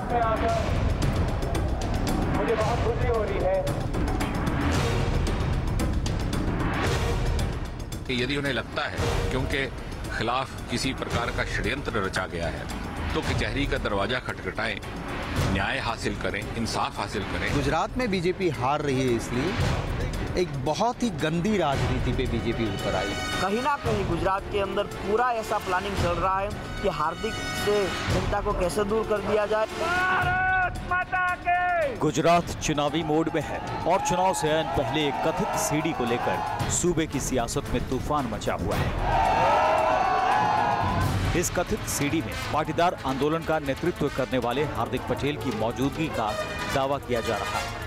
गुजरात में आकर मुझे बहुत खुशी हो रही है। यदि उन्हें लगता है कि उनके खिलाफ किसी प्रकार का षड्यंत्र रचा गया है तो कचहरी का दरवाजा खटखटाएं, न्याय हासिल करें, इंसाफ हासिल करें। गुजरात में बीजेपी हार रही है, इसलिए एक बहुत ही गंदी राजनीति पे बीजेपी ऊपर आई। कहीं ना कहीं गुजरात के अंदर पूरा ऐसा प्लानिंग चल रहा है कि हार्दिक से जनता को कैसे दूर कर दिया जाए। भारत माता के। गुजरात चुनावी मोड में है और चुनाव से ऐन पहले एक कथित सीडी को लेकर सूबे की सियासत में तूफान मचा हुआ है। इस कथित सीडी में पाटीदार आंदोलन का नेतृत्व करने वाले हार्दिक पटेल की मौजूदगी का दावा किया जा रहा है।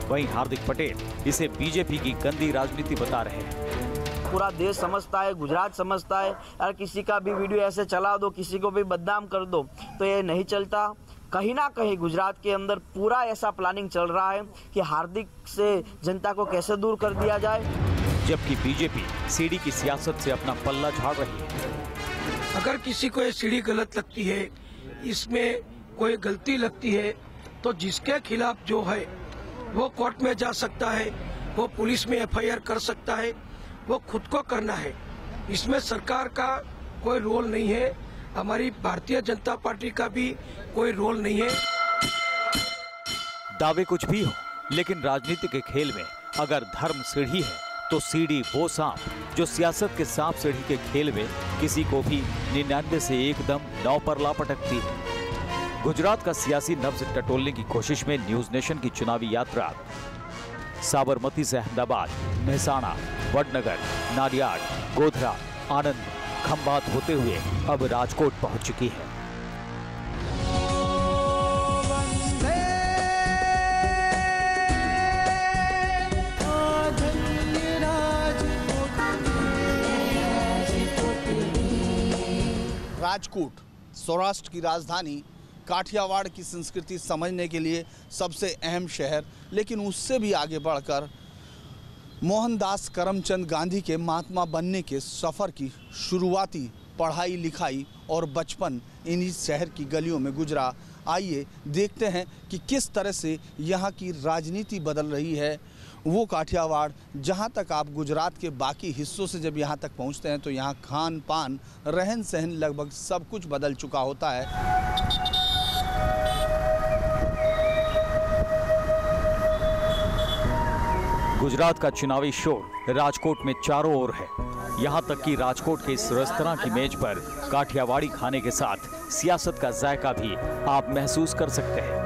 वहीं हार्दिक पटेल इसे बीजेपी की गंदी राजनीति बता रहे हैं। पूरा देश समझता है, गुजरात समझता है, अगर किसी का भी वीडियो ऐसे चला दो, किसी को भी बदनाम कर दो तो ये नहीं चलता। कहीं ना कहीं गुजरात के अंदर पूरा ऐसा प्लानिंग चल रहा है कि हार्दिक से जनता को कैसे दूर कर दिया जाए। जबकि बीजेपी सीडी की सियासत से अपना पल्ला झाड़ रही है। अगर किसी को ये सीढ़ी गलत लगती है, इसमें कोई गलती लगती है, तो जिसके खिलाफ जो है वो कोर्ट में जा सकता है, वो पुलिस में एफआईआर कर सकता है, वो खुद को करना है। इसमें सरकार का कोई रोल नहीं है, हमारी भारतीय जनता पार्टी का भी कोई रोल नहीं है। दावे कुछ भी हो, लेकिन राजनीति के खेल में अगर धर्म सीढ़ी है तो सीढ़ी वो सांप जो सियासत के सांप सीढ़ी के खेल में किसी को भी 99 से एकदम 9 पर ला पटकती है। गुजरात का सियासी नब्ज टटोलने की कोशिश में न्यूज नेशन की चुनावी यात्रा साबरमती से अहमदाबाद, मेहसाणा, वडनगर, नाडियाड, गोधरा, आनंद, खंभात होते हुए अब राजकोट पहुंच चुकी है। राजकोट सौराष्ट्र की राजधानी, काठियावाड़ की संस्कृति समझने के लिए सबसे अहम शहर, लेकिन उससे भी आगे बढ़कर मोहनदास करमचंद गांधी के महात्मा बनने के सफ़र की शुरुआती पढ़ाई लिखाई और बचपन इन्हीं शहर की गलियों में गुजरा। आइए देखते हैं कि किस तरह से यहाँ की राजनीति बदल रही है। वो काठियावाड़ जहाँ तक आप गुजरात के बाकी हिस्सों से जब यहाँ तक पहुँचते हैं तो यहाँ खान पान, रहन सहन लगभग सब कुछ बदल चुका होता है। गुजरात का चुनावी शोर राजकोट में चारों ओर है। यहाँ तक कि राजकोट के इस रेस्तरां की मेज पर काठियावाड़ी खाने के साथ सियासत का जायका भी आप महसूस कर सकते हैं।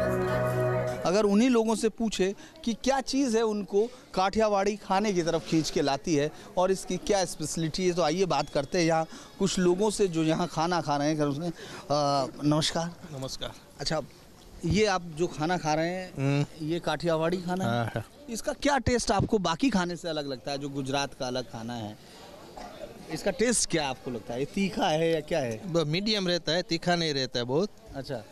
अगर उन्हीं लोगों से पूछे कि क्या चीज़ है उनको काठियावाड़ी खाने की तरफ खींच के लाती है और इसकी क्या स्पेशलिटी है, तो आइए बात करते हैं यहाँ कुछ लोगों से जो यहाँ खाना खा रहे हैं। नमस्कार। नमस्कार। अच्छा, ये आप जो खाना खा रहे हैं ये काठियावाड़ी खाना है? इसका क्या टेस्ट आपको बाकी खाने से अलग लगता है? जो गुजरात का अलग खाना है, इसका टेस्ट क्या आपको लगता है? ये तीखा है या क्या है? मीडियम रहता है, तीखा नहीं रहता है बहुत। अच्छा,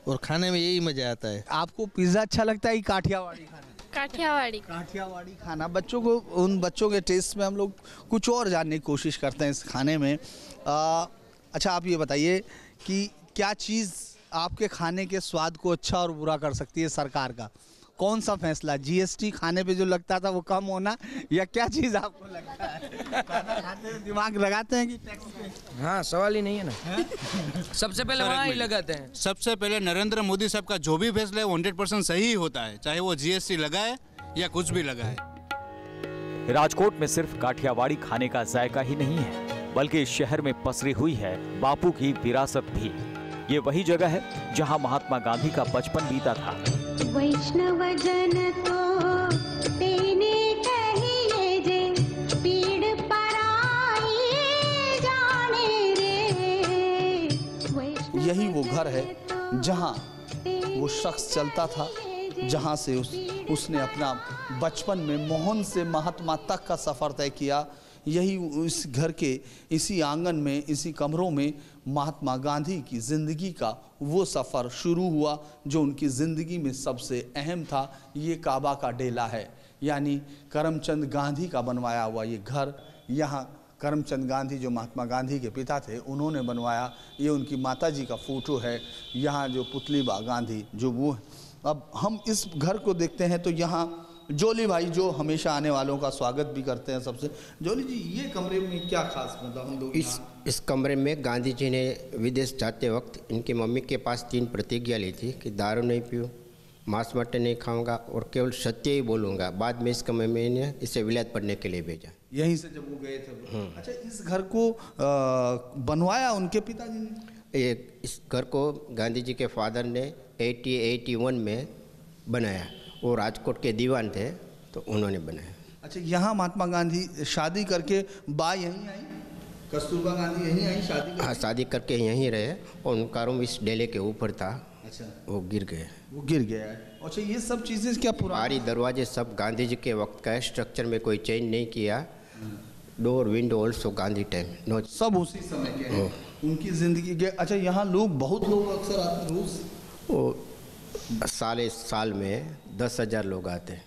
और खाने में यही मजा आता है। आपको पिज्ज़ा अच्छा लगता है काठियावाड़ी खाना? काठियावाड़ी खाना। बच्चों को, उन बच्चों के टेस्ट में हम लोग कुछ और जानने की कोशिश करते हैं इस खाने में। अच्छा, आप ये बताइए कि क्या चीज़ आपके खाने के स्वाद को अच्छा और बुरा कर सकती है? सरकार का कौन सा फैसला? जीएसटी खाने पे जो लगता था वो कम होना, या क्या चीज़ आपको लगता है? खाना खाते हैं दिमाग लगाते हैं कि टैक्स पे? हाँ, सवाल ही नहीं है ना। सबसे पहले वहाँ ही लगाते हैं। सबसे पहले नरेंद्र मोदी साहब का जो भी फैसला है 100% सही होता है, चाहे वो जीएसटी लगाए या कुछ भी लगाए। राजकोट में सिर्फ काठियावाड़ी खाने का जायका ही नहीं है, बल्कि इस शहर में पसरी हुई है बापू की विरासत भी। ये वही जगह है जहां महात्मा गांधी का बचपन बीता था। वैष्णव जन तो तेने कहिए जे, पीड़ पराई जाने रे। यही वो घर है जहां वो शख्स चलता था, जहां से उसने अपना बचपन में मोहन से महात्मा तक का सफ़र तय किया। यही इस घर के इसी आंगन में, इसी कमरों में महात्मा गांधी की ज़िंदगी का वो सफ़र शुरू हुआ जो उनकी ज़िंदगी में सबसे अहम था। ये काबा का डेला है, यानी करमचंद गांधी का बनवाया हुआ ये घर। यहाँ करमचंद गांधी जो महात्मा गांधी के पिता थे उन्होंने बनवाया। ये उनकी माताजी का फोटो है। यहाँ जो पुतलीबा गांधी जो वो है। अब हम इस घर को देखते हैं तो यहाँ जोली भाई जो हमेशा आने वालों का स्वागत भी करते हैं सबसे। जोली जी, ये कमरे में क्या खास, मतलब हम लोग इस कमरे में गांधी जी ने विदेश जाते वक्त इनकी मम्मी के पास 3 प्रतिज्ञा ली थी कि दारू नहीं पीऊँ, मांस मटन नहीं खाऊंगा और केवल सत्य ही बोलूँगा। बाद में इस कमरे में इन्हें इसे विलायत पढ़ने के लिए भेजा। यहीं से जब वो गए थे। अच्छा, इस घर को बनवाया उनके पिताजी ने? इस घर को गांधी जी के फादर ने 81 में बनाया। वो राजकोट के दीवान थे तो उन्होंने बनाया। अच्छा, यहाँ महात्मा गांधी शादी करके यहीं आई, कस्तूरबा गांधी यहीं आई शादी करके? हाँ, शादी करके यहीं रहे और उनका रूम इस डेले के ऊपर था। अच्छा, वो गिर गए। वो गिर गया है। अच्छा, ये सब चीज़ें क्या पुरानी दरवाजे सब गांधी जी के वक्त का है। स्ट्रक्चर में कोई चेंज नहीं किया। Door window also Gandhi time, no, सब उसी समय के हैं उनकी जिंदगी के। अच्छा, यहाँ बहुत लोग अक्सर आते हैं रोज? वो साल में 10,000 लोग आते हैं।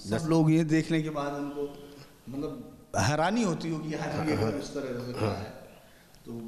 सब लोग ये देखने के बाद उनको मतलब हैरानी होती होगी यार ये घर इस तरह से खड़ा है। तो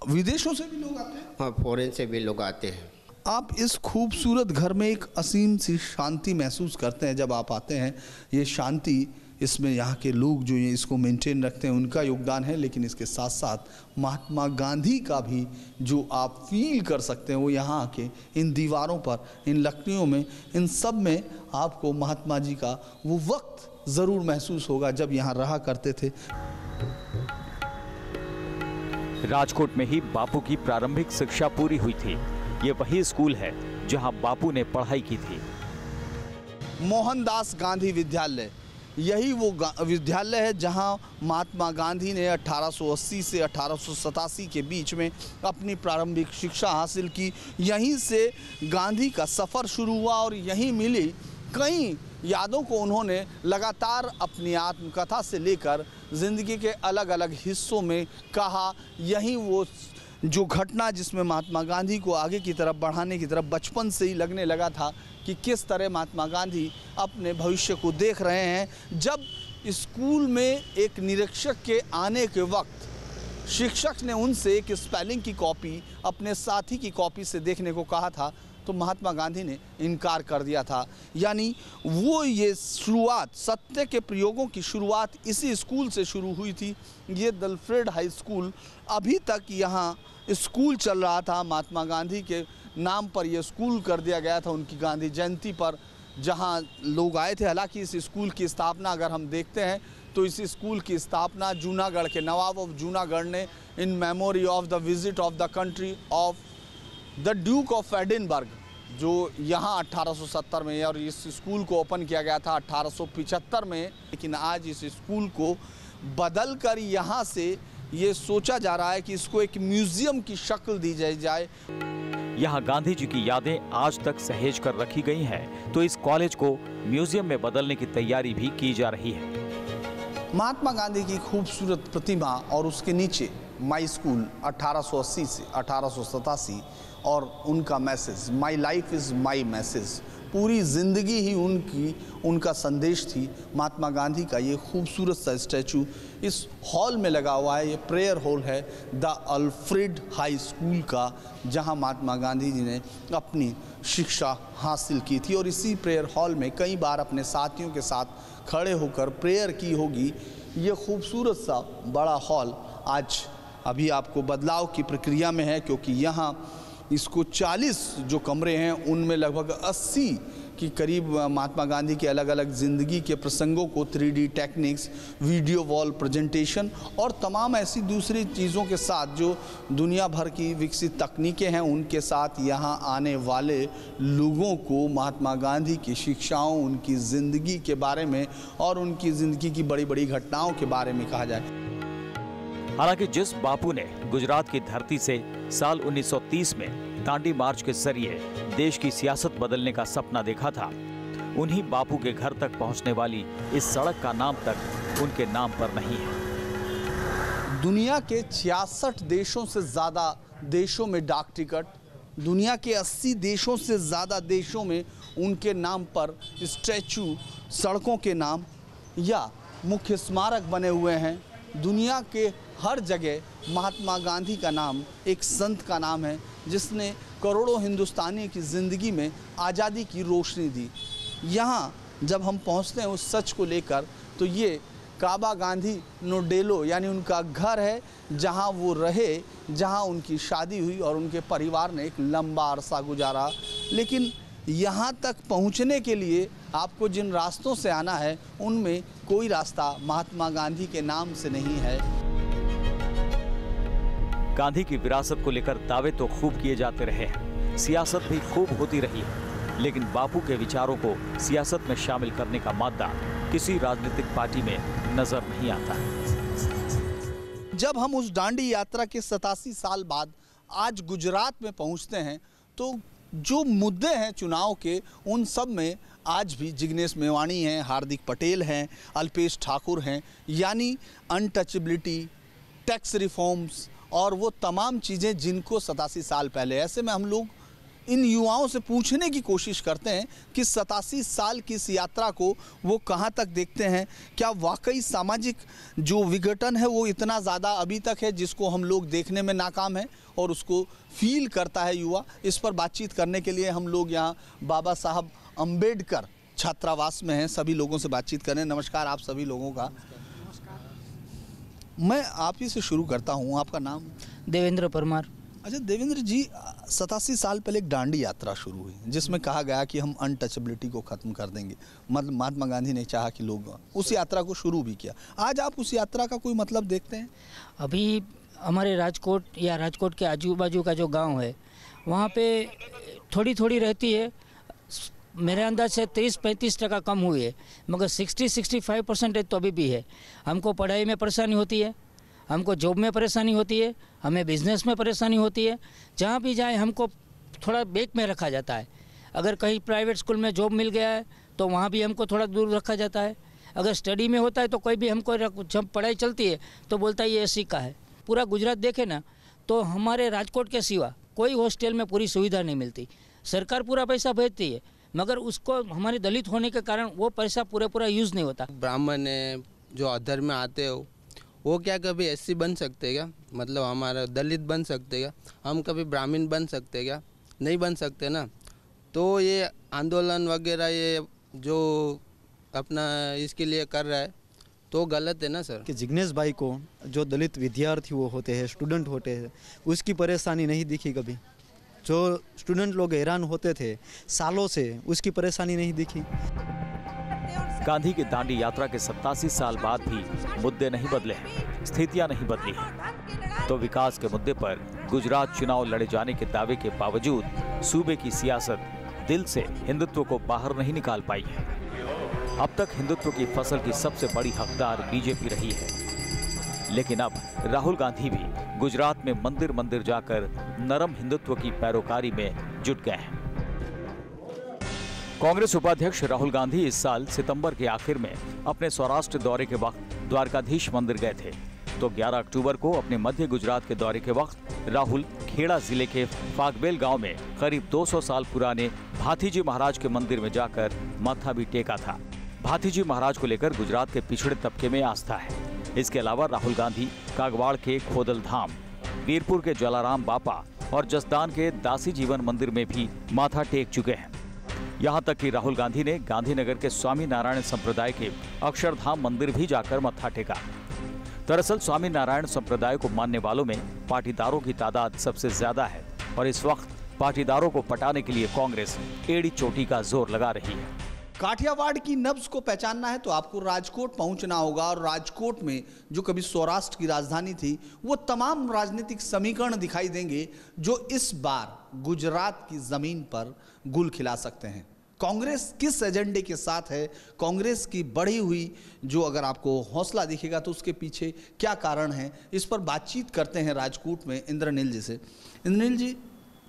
विदेशों से भी लोग आते हैं? हाँ, फॉरेन से भी लोग आते हैं। आप इस खूबसूरत घर में एक असीम सी शांति महसूस करते हैं जब आप आते हैं। ये शांति, इसमें यहाँ के लोग जो ये इसको मेंटेन रखते हैं उनका योगदान है, लेकिन इसके साथ साथ महात्मा गांधी का भी जो आप फील कर सकते हैं वो यहाँ आके इन दीवारों पर, इन लकड़ियों में, इन सब में आपको महात्मा जी का वो वक्त ज़रूर महसूस होगा जब यहाँ रहा करते थे। राजकोट में ही बापू की प्रारंभिक शिक्षा पूरी हुई थी। ये वही स्कूल है जहां बापू ने पढ़ाई की थी। मोहनदास गांधी विद्यालय, यही वो विद्यालय है जहां महात्मा गांधी ने 1880 से 1887 के बीच में अपनी प्रारंभिक शिक्षा हासिल की। यहीं से गांधी का सफ़र शुरू हुआ और यहीं मिली कई यादों को उन्होंने लगातार अपनी आत्मकथा से लेकर ज़िंदगी के अलग अलग हिस्सों में कहा। यहीं वो जो घटना जिसमें महात्मा गांधी को आगे की तरफ बढ़ाने की तरफ बचपन से ही लगने लगा था कि किस तरह महात्मा गांधी अपने भविष्य को देख रहे हैं। जब स्कूल में एक निरीक्षक के आने के वक्त शिक्षक ने उनसे एक स्पेलिंग की कॉपी अपने साथी की कॉपी से देखने को कहा था तो महात्मा गांधी ने इनकार कर दिया था। यानी वो ये शुरुआत, सत्य के प्रयोगों की शुरुआत इसी स्कूल से शुरू हुई थी। ये दलफ्रेड हाई स्कूल अभी तक यहाँ स्कूल चल रहा था। महात्मा गांधी के नाम पर यह स्कूल कर दिया गया था उनकी गांधी जयंती पर, जहाँ लोग आए थे। हालांकि इस स्कूल की स्थापना अगर हम देखते हैं तो इस स्कूल की स्थापना जूनागढ़ के नवाब ऑफ जूनागढ़ ने in memory of the visit of the country of the Duke of Edinburgh, जो यहाँ 1870 में, और इस स्कूल को ओपन किया गया था 1875 में। लेकिन आज इस स्कूल को बदल कर यहाँ से ये सोचा जा रहा है कि इसको एक म्यूजियम की शक्ल दी जाए। यहाँ गांधी जी की यादें आज तक सहेज कर रखी गई हैं, तो इस कॉलेज को म्यूजियम में बदलने की तैयारी भी की जा रही है। महात्मा गांधी की खूबसूरत प्रतिमा और उसके नीचे माई स्कूल 1880 से 1887 और उनका message, my life is my message, पूरी ज़िंदगी ही उनका संदेश थी। महात्मा गांधी का ये खूबसूरत सा स्टैचू इस हॉल में लगा हुआ है। ये प्रेयर हॉल है द अल्फ्रेड हाई स्कूल का, जहां महात्मा गांधी जी ने अपनी शिक्षा हासिल की थी और इसी प्रेयर हॉल में कई बार अपने साथियों के साथ खड़े होकर प्रेयर की होगी। ये खूबसूरत सा बड़ा हॉल आज अभी आपको बदलाव की प्रक्रिया में है, क्योंकि यहाँ इसको 40 जो कमरे हैं उनमें लगभग 80 की करीब महात्मा गांधी के अलग अलग ज़िंदगी के प्रसंगों को 3D techniques, video wall presentation और तमाम ऐसी दूसरी चीज़ों के साथ जो दुनिया भर की विकसित तकनीकें हैं उनके साथ यहाँ आने वाले लोगों को महात्मा गांधी की शिक्षाओं, उनकी ज़िंदगी के बारे में और उनकी ज़िंदगी की बड़ी बड़ी घटनाओं के बारे में कहा जाए। हालांकि जिस बापू ने गुजरात की धरती से साल 1930 में दांडी मार्च के जरिए देश की सियासत बदलने का सपना देखा था, उन्हीं बापू के घर तक पहुंचने वाली इस सड़क का नाम तक उनके नाम पर नहीं है। दुनिया के 66 देशों से ज़्यादा देशों में डाक टिकट, दुनिया के 80 देशों से ज़्यादा देशों में उनके नाम पर स्टैचू, सड़कों के नाम, या मुख्य स्मारक बने हुए हैं। दुनिया के हर जगह महात्मा गांधी का नाम एक संत का नाम है जिसने करोड़ों हिंदुस्तानी की ज़िंदगी में आज़ादी की रोशनी दी। यहाँ जब हम पहुँचते हैं उस सच को लेकर तो ये काबा गांधी नोडेलो यानी उनका घर है जहाँ वो रहे, जहाँ उनकी शादी हुई और उनके परिवार ने एक लंबा अरसा गुजारा। लेकिन यहाँ तक पहुँचने के लिए आपको जिन रास्तों से आना है उनमें कोई रास्ता महात्मा गांधी के नाम से नहीं है। गांधी की विरासत को लेकर दावे तो खूब किए जाते रहे हैं, सियासत भी खूब होती रही है, लेकिन बापू के विचारों को सियासत में शामिल करने का मादा किसी राजनीतिक पार्टी में नजर नहीं आता। जब हम उस दांडी यात्रा के 87 साल बाद आज गुजरात में पहुंचते हैं तो जो मुद्दे हैं चुनाव के उन सब में आज भी जिग्नेश मेवाणी हैं, हार्दिक पटेल हैं, अल्पेश ठाकुर हैं, यानी अनटचेबिलिटी, टैक्स रिफॉर्म्स और वो तमाम चीज़ें जिनको 87 साल पहले। ऐसे में हम लोग इन युवाओं से पूछने की कोशिश करते हैं कि 87 साल की इस यात्रा को वो कहाँ तक देखते हैं। क्या वाकई सामाजिक जो विघटन है वो इतना ज़्यादा अभी तक है जिसको हम लोग देखने में नाकाम है और उसको फील करता है युवा। इस पर बातचीत करने के लिए हम लोग यहाँ बाबा साहब अम्बेडकर छात्रावास में हैं, सभी लोगों से बातचीत करें। नमस्कार आप सभी लोगों का। मैं आप ही से शुरू करता हूँ, आपका नाम? देवेंद्र परमार। अच्छा देवेंद्र जी, 87 साल पहले एक दांडी यात्रा शुरू हुई जिसमें कहा गया कि हम अनटचेबिलिटी को ख़त्म कर देंगे। मतलब महात्मा गांधी ने चाहा कि लोग उस यात्रा को शुरू भी किया। आज आप उस यात्रा का कोई मतलब देखते हैं? अभी हमारे राजकोट या राजकोट के आजू बाजू का जो गांव है वहाँ पे थोड़ी थोड़ी रहती है, मेरे अंदाज से 30-35% कम हुई है, मगर 60-65% तो अभी भी है। हमको पढ़ाई में परेशानी होती है, हमको जॉब में परेशानी होती है, हमें बिजनेस में परेशानी होती है। जहाँ भी जाए हमको थोड़ा बैक में रखा जाता है। अगर कहीं प्राइवेट स्कूल में जॉब मिल गया है तो वहाँ भी हमको थोड़ा दूर रखा जाता है। अगर स्टडी में होता है तो कोई भी हमको जब पढ़ाई चलती है तो बोलता है ये एसी का है। पूरा गुजरात देखे ना तो हमारे राजकोट के सिवा कोई हॉस्टल में पूरी सुविधा नहीं मिलती। सरकार पूरा पैसा भेजती है मगर उसको हमारे दलित होने के कारण वो पैसा पूरा यूज़ नहीं होता। ब्राह्मण है जो अधर में आते हो वो क्या कभी एससी बन सकते क्या? मतलब हमारा दलित बन सकते क्या? हम कभी ब्राह्मण बन सकते क्या? नहीं बन सकते ना। तो ये आंदोलन वगैरह ये जो अपना इसके लिए कर रहा है तो गलत है ना सर। कि जिग्नेश भाई को जो दलित विद्यार्थी वो होते हैं, स्टूडेंट होते हैं, उसकी परेशानी नहीं दिखी कभी। जो स्टूडेंट लोग हैरान होते थे सालों से, उसकी परेशानी नहीं दिखी। गांधी की दांडी यात्रा के 87 साल बाद भी मुद्दे नहीं बदले हैं, स्थितियां नहीं बदली हैं। तो विकास के मुद्दे पर गुजरात चुनाव लड़े जाने के दावे के बावजूद सूबे की सियासत दिल से हिंदुत्व को बाहर नहीं निकाल पाई है। अब तक हिंदुत्व की फसल की सबसे बड़ी हकदार बीजेपी रही है, लेकिन अब राहुल गांधी भी गुजरात में मंदिर मंदिर जाकर नरम हिंदुत्व की पैरोकारी में जुट गए हैं। कांग्रेस उपाध्यक्ष राहुल गांधी इस साल सितंबर के आखिर में अपने सौराष्ट्र दौरे के वक्त द्वारकाधीश मंदिर गए थे, तो 11 अक्टूबर को अपने मध्य गुजरात के दौरे के वक्त राहुल खेड़ा जिले के फागबेल गांव में करीब 200 साल पुराने भाथीजी महाराज के मंदिर में जाकर माथा भी टेका था। भाथीजी महाराज को लेकर गुजरात के पिछड़े तबके में आस्था है। इसके अलावा राहुल गांधी कागवाड़ के खोदल धाम, वीरपुर के जलाराम बापा और जसदान के दासी जीवन मंदिर में भी माथा टेक चुके हैं। यहाँ तक कि राहुल गांधी ने गांधीनगर के स्वामी नारायण संप्रदाय के अक्षरधाम मंदिर भी जाकर मत्था टेका। दरअसल स्वामी नारायण संप्रदाय को मानने वालों में पाटीदारों की तादाद सबसे ज्यादा है और इस वक्त पाटीदारों को पटाने के लिए कांग्रेस एड़ी चोटी का जोर लगा रही है। काठियावाड़ की नब्ज को पहचानना है तो आपको राजकोट पहुंचना होगा और राजकोट में जो कभी सौराष्ट्र की राजधानी थी वो तमाम राजनीतिक समीकरण दिखाई देंगे जो इस बार गुजरात की जमीन पर गुल खिला सकते हैं। कांग्रेस किस एजेंडे के साथ है, कांग्रेस की बढ़ी हुई जो अगर आपको हौसला दिखेगा तो उसके पीछे क्या कारण है, इस पर बातचीत करते हैं राजकोट में इंद्रनील जी से। इंद्रनील जी,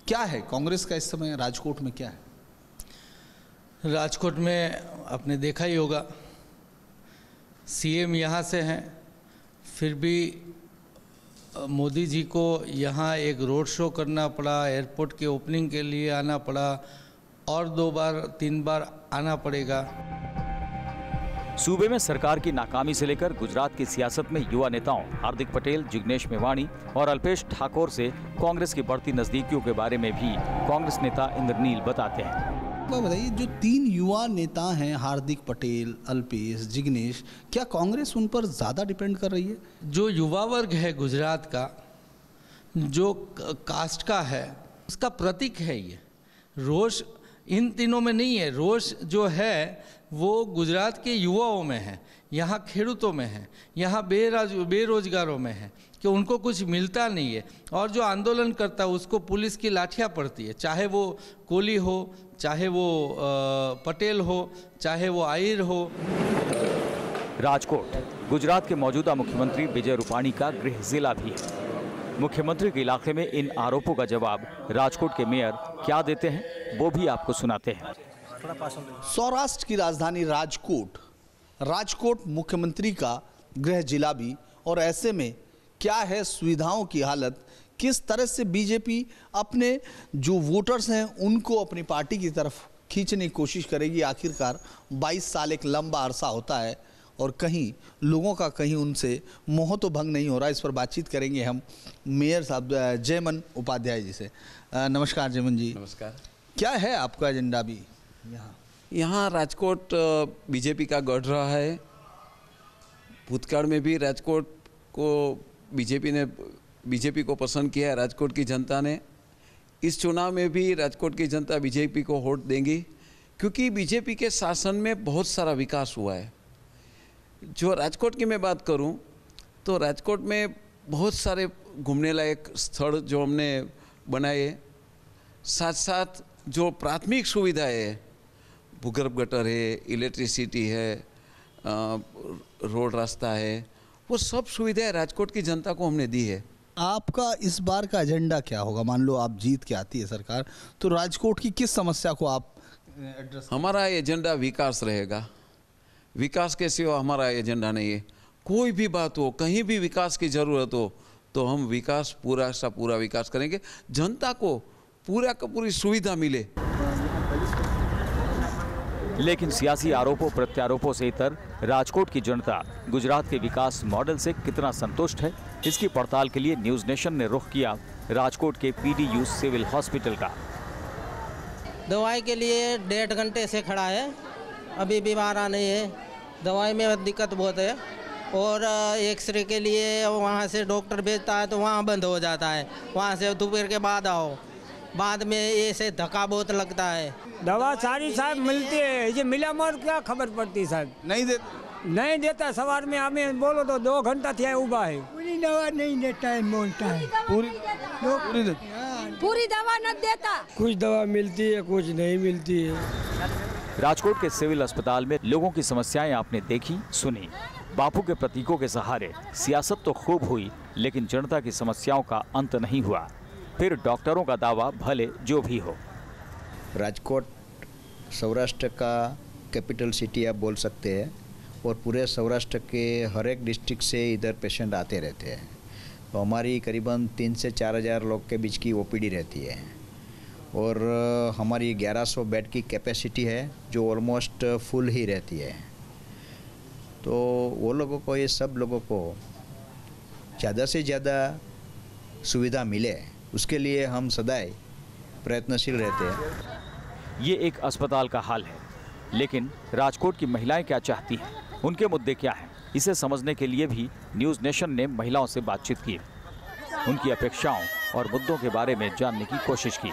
क्या है कांग्रेस का इस समय राजकोट में क्या है? राजकोट में आपने देखा ही होगा सीएम यहाँ से हैं, फिर भी मोदी जी को यहाँ एक रोड शो करना पड़ा, एयरपोर्ट के ओपनिंग के लिए आना पड़ा और 2 बार 3 बार आना पड़ेगा। सूबे में सरकार की नाकामी से लेकर गुजरात की सियासत में युवा नेताओं हार्दिक पटेल, जिग्नेश मेवाणी और अल्पेश ठाकोर से कांग्रेस की बढ़ती नजदीकियों के बारे में भी कांग्रेस नेता इंद्रनील बताते हैं। बताइए, जो 3 युवा नेता हैं, हार्दिक पटेल, अल्पेश, जिग्नेश, क्या कांग्रेस उन पर ज्यादा डिपेंड कर रही है? जो युवा वर्ग है गुजरात का, जो कास्ट का है, उसका प्रतीक है ये। रोष इन तीनों में नहीं है, रोष जो है वो गुजरात के युवाओं में है, यहाँ खेडूतों में है, यहाँ बेरोजगारों में है कि उनको कुछ मिलता नहीं है। और जो आंदोलन करता है उसको पुलिस की लाठियाँ पड़ती है, चाहे वो कोली हो, चाहे वो पटेल हो, चाहे वो आहिर हो। राजकोट गुजरात के मौजूदा मुख्यमंत्री विजय रूपाणी का गृह जिला भी है। मुख्यमंत्री के इलाके में इन आरोपों का जवाब राजकोट के मेयर क्या देते हैं वो भी आपको सुनाते हैं। सौराष्ट्र की राजधानी राजकोट मुख्यमंत्री का गृह जिला भी, और ऐसे में क्या है सुविधाओं की हालत, किस तरह से बीजेपी अपने जो वोटर्स हैं उनको अपनी पार्टी की तरफ खींचने की कोशिश करेगी। आखिरकार 22 साल एक लंबा अरसा होता है और कहीं लोगों का कहीं उनसे मोह तो भंग नहीं हो रहा। इस पर बातचीत करेंगे हम मेयर साहब जयमन उपाध्याय जी से। नमस्कार जयमन जी। नमस्कार। क्या है आपका एजेंडा भी यहाँ राजकोट बीजेपी का गढ़ रहा है। भूतकाल में भी राजकोट को बीजेपी को पसंद किया है राजकोट की जनता ने। इस चुनाव में भी राजकोट की जनता बीजेपी को वोट देंगी, क्योंकि बीजेपी के शासन में बहुत सारा विकास हुआ है। जो राजकोट की मैं बात करूं तो राजकोट में बहुत सारे घूमने लायक स्थल जो हमने बनाए, साथ साथ जो प्राथमिक सुविधाएं है, भूगर्भ गटर है, इलेक्ट्रिसिटी है, रोड रास्ता है, वो सब सुविधाएं राजकोट की जनता को हमने दी है। आपका इस बार का एजेंडा क्या होगा? मान लो आप जीत के आती है सरकार, तो राजकोट की किस समस्या को आप एड्रेस? हमारा एजेंडा विकास रहेगा। विकास के सिवा हमारा एजेंडा नहीं है। कोई भी बात हो, कहीं भी विकास की ज़रूरत हो तो हम विकास पूरा सा पूरा विकास करेंगे, जनता को पूरा का पूरी सुविधा मिले। लेकिन सियासी आरोपों प्रत्यारोपों से इतर राजकोट की जनता गुजरात के विकास मॉडल से कितना संतुष्ट है, इसकी पड़ताल के लिए न्यूज नेशन ने रुख किया राजकोट के पीडीयू सिविल हॉस्पिटल का। दवाई के लिए 1.5 घंटे से खड़ा है, अभी भी आ नहीं है। दवाई में दिक्कत बहुत है, और एक्सरे के लिए वहाँ से डॉक्टर भेजता है तो वहाँ बंद हो जाता है, वहाँ से दोपहर के बाद आओ, बाद में ऐसे धक्का बहुत लगता है। दवा सारी साहब मिलती है, ये मिला मोर क्या खबर पड़ती साहब? नहीं देता। सवार में हमें बोलो तो 2 घंटा थे उबा है। पूरी दवा नहीं देता है, बोलता है पूरी दवा न देता। कुछ दवा मिलती है, कुछ नहीं मिलती है। राजकोट के सिविल अस्पताल में लोगों की समस्याएं आपने देखी सुनी। बापू के प्रतीकों के सहारे सियासत तो खूब हुई, लेकिन जनता की समस्याओं का अंत नहीं हुआ। फिर डॉक्टरों का दावा भले जो भी हो। राजकोट सौराष्ट्र का कैपिटल सिटी आप बोल सकते हैं, और पूरे सौराष्ट्र के हर एक डिस्ट्रिक्ट से इधर पेशेंट आते रहते हैं। तो हमारी करीबन 3 से 4 हज़ार लोग के बीच की ओपीडी रहती है, और हमारी 1100 बेड की कैपेसिटी है जो ऑलमोस्ट फुल ही रहती है। तो वो लोगों को, ये सब लोगों को ज़्यादा से ज़्यादा सुविधा मिले, उसके लिए हम सदैव प्रयत्नशील रहते हैं। ये एक अस्पताल का हाल है, लेकिन राजकोट की महिलाएं क्या चाहती हैं, उनके मुद्दे क्या हैं, इसे समझने के लिए भी न्यूज नेशन ने महिलाओं से बातचीत की, उनकी अपेक्षाओं और मुद्दों के बारे में जानने की कोशिश की।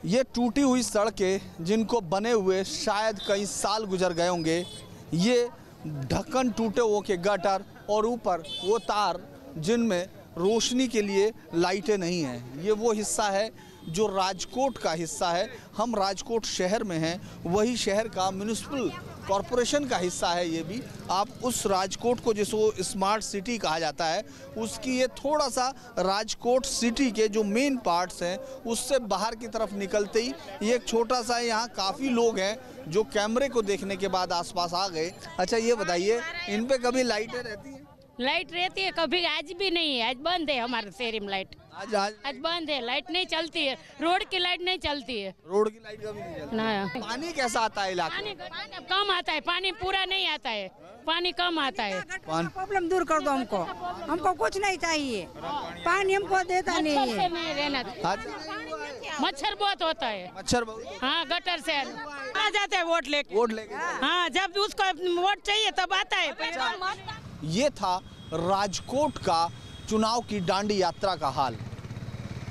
ये टूटी हुई सड़कें जिनको बने हुए शायद कई साल गुजर गए होंगे, ये ढक्कन टूटे हुए के गटर, और ऊपर वो तार जिनमें रोशनी के लिए लाइटें नहीं हैं। ये वो हिस्सा है जो राजकोट का हिस्सा है। हम राजकोट शहर में हैं, वही शहर का म्यूनिसिपल कॉरपोरेशन का हिस्सा है ये भी। आप उस राजकोट को जिसको स्मार्ट सिटी कहा जाता है, उसकी ये थोड़ा सा राजकोट सिटी के जो मेन पार्ट्स हैं उससे बाहर की तरफ निकलते ही ये एक छोटा सा, यहाँ काफ़ी लोग हैं जो कैमरे को देखने के बाद आसपास आ गए। अच्छा ये बताइए, इन पे कभी लाइटें रहती हैं? लाइट रहती है, कभी आज भी नहीं है, आज बंद है हमारे शहर में लाइट। आज बंद है, लाइट नहीं चलती है, रोड की लाइट नहीं चलती है। रोड की लाइट कभी नहीं चलती। ना पानी कैसा आता है इलाके में? पानी कम आता है, पानी पूरा नहीं आता है, पानी कम आता है। प्रॉब्लम दूर कर दो हमको, हमको कुछ नहीं चाहिए, पानी हमको देता नहीं मच्छर से है। नहीं रहना, मच्छर बहुत होता है। मच्छर बहुत? हाँ, गटर से आ जाता है वोट लेके। हाँ, जब उसको वोट चाहिए तब आता है। ये था राजकोट का चुनाव की डांडी यात्रा का हाल।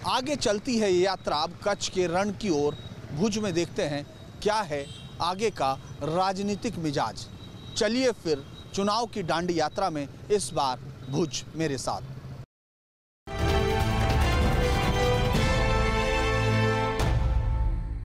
आगे चलती है ये यात्रा अब कच्छ के रण की ओर। भुज में देखते हैं क्या है आगे का राजनीतिक मिजाज। चलिए फिर चुनाव की डांडी यात्रा में इस बार भुज मेरे साथ।